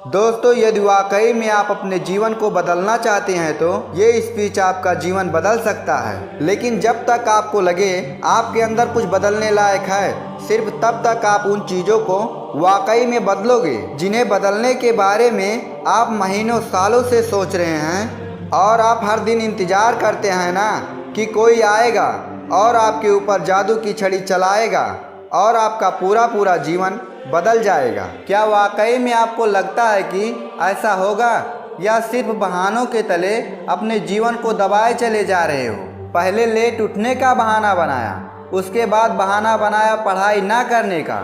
दोस्तों, यदि वाकई में आप अपने जीवन को बदलना चाहते हैं तो ये स्पीच आपका जीवन बदल सकता है। लेकिन जब तक आपको लगे आपके अंदर कुछ बदलने लायक है, सिर्फ तब तक आप उन चीज़ों को वाकई में बदलोगे जिन्हें बदलने के बारे में आप महीनों सालों से सोच रहे हैं। और आप हर दिन इंतज़ार करते हैं ना कि कोई आएगा और आपके ऊपर जादू की छड़ी चलाएगा और आपका पूरा जीवन बदल जाएगा। क्या वाकई में आपको लगता है कि ऐसा होगा, या सिर्फ बहानों के तले अपने जीवन को दबाए चले जा रहे हो? पहले लेट उठने का बहाना बनाया, उसके बाद बहाना बनाया पढ़ाई ना करने का,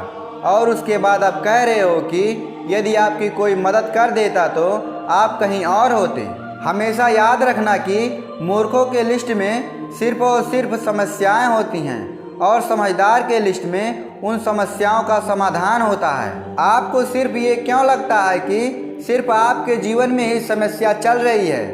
और उसके बाद अब कह रहे हो कि यदि आपकी कोई मदद कर देता तो आप कहीं और होते। हमेशा याद रखना कि मूर्खों के लिस्ट में सिर्फ और सिर्फ समस्याएं होती हैं और समझदार के लिस्ट में उन समस्याओं का समाधान होता है। आपको सिर्फ ये क्यों लगता है कि सिर्फ आपके जीवन में ही समस्या चल रही है,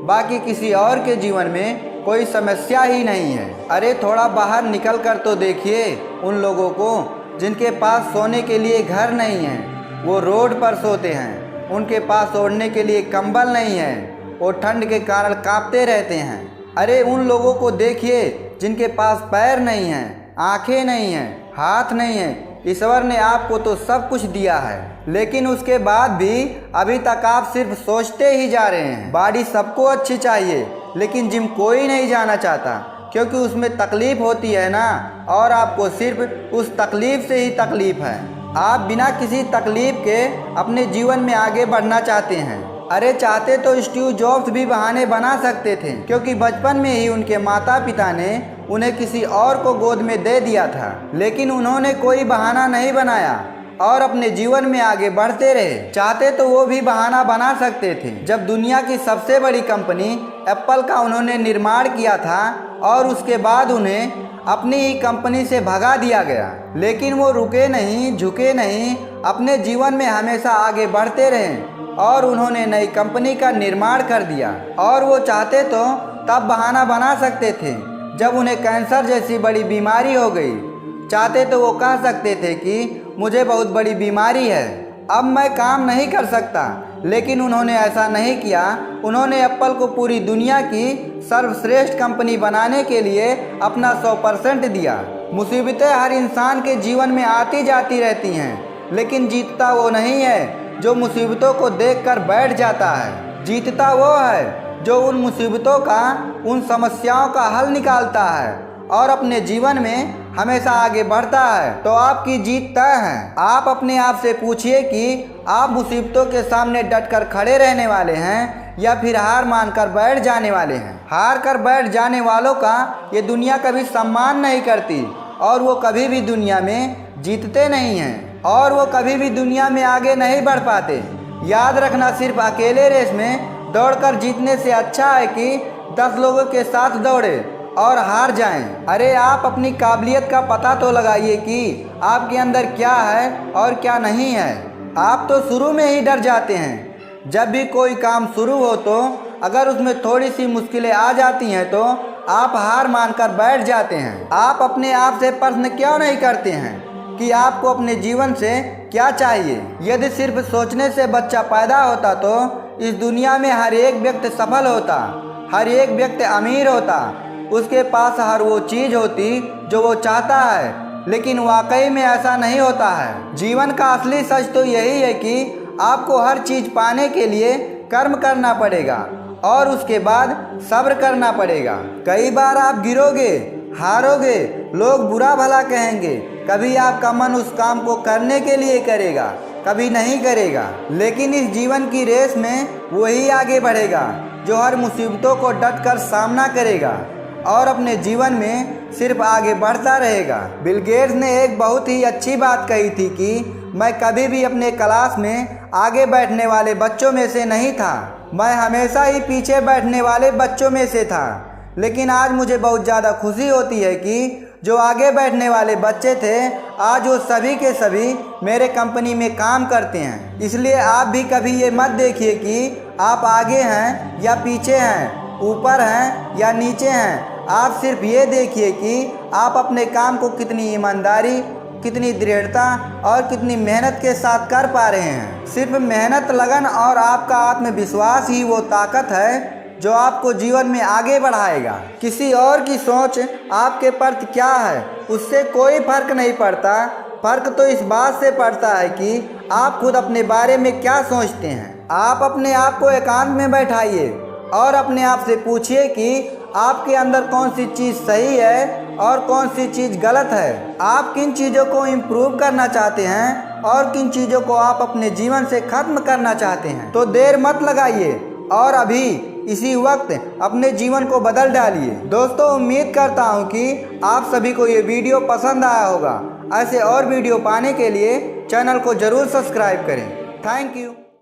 बाकी किसी और के जीवन में कोई समस्या ही नहीं है? अरे थोड़ा बाहर निकल कर तो देखिए उन लोगों को जिनके पास सोने के लिए घर नहीं है, वो रोड पर सोते हैं। उनके पास ओढ़ने के लिए कंबल नहीं है, वो ठंड के कारण कांपते रहते हैं। अरे उन लोगों को देखिए जिनके पास पैर नहीं हैं, आंखें नहीं हैं, हाथ नहीं है। ईश्वर ने आपको तो सब कुछ दिया है, लेकिन उसके बाद भी अभी तक आप सिर्फ सोचते ही जा रहे हैं। बॉडी सबको अच्छी चाहिए, लेकिन जिम कोई नहीं जाना चाहता क्योंकि उसमें तकलीफ होती है ना, और आपको सिर्फ उस तकलीफ से ही तकलीफ है। आप बिना किसी तकलीफ के अपने जीवन में आगे बढ़ना चाहते हैं। अरे चाहते तो स्टीव जॉब्स भी बहाने बना सकते थे, क्योंकि बचपन में ही उनके माता पिता ने उन्हें किसी और को गोद में दे दिया था। लेकिन उन्होंने कोई बहाना नहीं बनाया और अपने जीवन में आगे बढ़ते रहे। चाहते तो वो भी बहाना बना सकते थे जब दुनिया की सबसे बड़ी कंपनी एप्पल का उन्होंने निर्माण किया था और उसके बाद उन्हें अपनी ही कंपनी से भगा दिया गया। लेकिन वो रुके नहीं, झुके नहीं, अपने जीवन में हमेशा आगे बढ़ते रहे और उन्होंने नई कंपनी का निर्माण कर दिया। और वो चाहते तो तब बहाना बना सकते थे जब उन्हें कैंसर जैसी बड़ी बीमारी हो गई। चाहते तो वो कह सकते थे कि मुझे बहुत बड़ी बीमारी है, अब मैं काम नहीं कर सकता। लेकिन उन्होंने ऐसा नहीं किया। उन्होंने एप्पल को पूरी दुनिया की सर्वश्रेष्ठ कंपनी बनाने के लिए अपना 100% दिया। मुसीबतें हर इंसान के जीवन में आती जाती रहती हैं, लेकिन जीतता वो नहीं है जो मुसीबतों को देखकर बैठ जाता है। जीतता वो है जो उन मुसीबतों का, उन समस्याओं का हल निकालता है और अपने जीवन में हमेशा आगे बढ़ता है। तो आपकी जीत तय है। आप अपने आप से पूछिए कि आप मुसीबतों के सामने डटकर खड़े रहने वाले हैं या फिर हार मानकर बैठ जाने वाले हैं। हार कर बैठ जाने वालों का ये दुनिया कभी सम्मान नहीं करती और वो कभी भी दुनिया में जीतते नहीं हैं और वो कभी भी दुनिया में आगे नहीं बढ़ पाते। याद रखना, सिर्फ अकेले रेस में दौड़कर जीतने से अच्छा है कि 10 लोगों के साथ दौड़े और हार जाएं। अरे आप अपनी काबिलियत का पता तो लगाइए कि आपके अंदर क्या है और क्या नहीं है। आप तो शुरू में ही डर जाते हैं। जब भी कोई काम शुरू हो तो अगर उसमें थोड़ी सी मुश्किलें आ जाती हैं तो आप हार मानकर बैठ जाते हैं। आप अपने आप से प्रश्न क्यों नहीं करते हैं कि आपको अपने जीवन से क्या चाहिए? यदि सिर्फ सोचने से बच्चा पैदा होता तो इस दुनिया में हर एक व्यक्ति सफल होता, हर एक व्यक्ति अमीर होता, उसके पास हर वो चीज़ होती जो वो चाहता है। लेकिन वाकई में ऐसा नहीं होता है। जीवन का असली सच तो यही है कि आपको हर चीज़ पाने के लिए कर्म करना पड़ेगा और उसके बाद सब्र करना पड़ेगा। कई बार आप गिरोगे, हारोगे, लोग बुरा भला कहेंगे, कभी आपका मन उस काम को करने के लिए करेगा, कभी नहीं करेगा। लेकिन इस जीवन की रेस में वही आगे बढ़ेगा जो हर मुसीबतों को डटकर सामना करेगा और अपने जीवन में सिर्फ आगे बढ़ता रहेगा। बिल गेट्स ने एक बहुत ही अच्छी बात कही थी कि मैं कभी भी अपने क्लास में आगे बैठने वाले बच्चों में से नहीं था, मैं हमेशा ही पीछे बैठने वाले बच्चों में से था। लेकिन आज मुझे बहुत ज़्यादा खुशी होती है कि जो आगे बैठने वाले बच्चे थे आज वो सभी के सभी मेरे कंपनी में काम करते हैं। इसलिए आप भी कभी ये मत देखिए कि आप आगे हैं या पीछे हैं, ऊपर हैं या नीचे हैं। आप सिर्फ ये देखिए कि आप अपने काम को कितनी ईमानदारी कितनी दृढ़ता और कितनी मेहनत के साथ कर पा रहे हैं। सिर्फ मेहनत, लगन और आपका आत्मविश्वास ही वो ताकत है जो आपको जीवन में आगे बढ़ाएगा। किसी और की सोच आपके प्रति क्या है उससे कोई फर्क नहीं पड़ता। फर्क तो इस बात से पड़ता है कि आप खुद अपने बारे में क्या सोचते हैं। आप अपने आप को एकांत में बैठाइए और अपने आप से पूछिए कि आपके अंदर कौन सी चीज़ सही है और कौन सी चीज़ गलत है। आप किन चीज़ों को इम्प्रूव करना चाहते हैं और किन चीज़ों को आप अपने जीवन से ख़त्म करना चाहते हैं। तो देर मत लगाइए और अभी इसी वक्त अपने जीवन को बदल डालिए। दोस्तों, उम्मीद करता हूँ कि आप सभी को ये वीडियो पसंद आया होगा। ऐसे और वीडियो पाने के लिए चैनल को ज़रूर सब्सक्राइब करें। Thank you.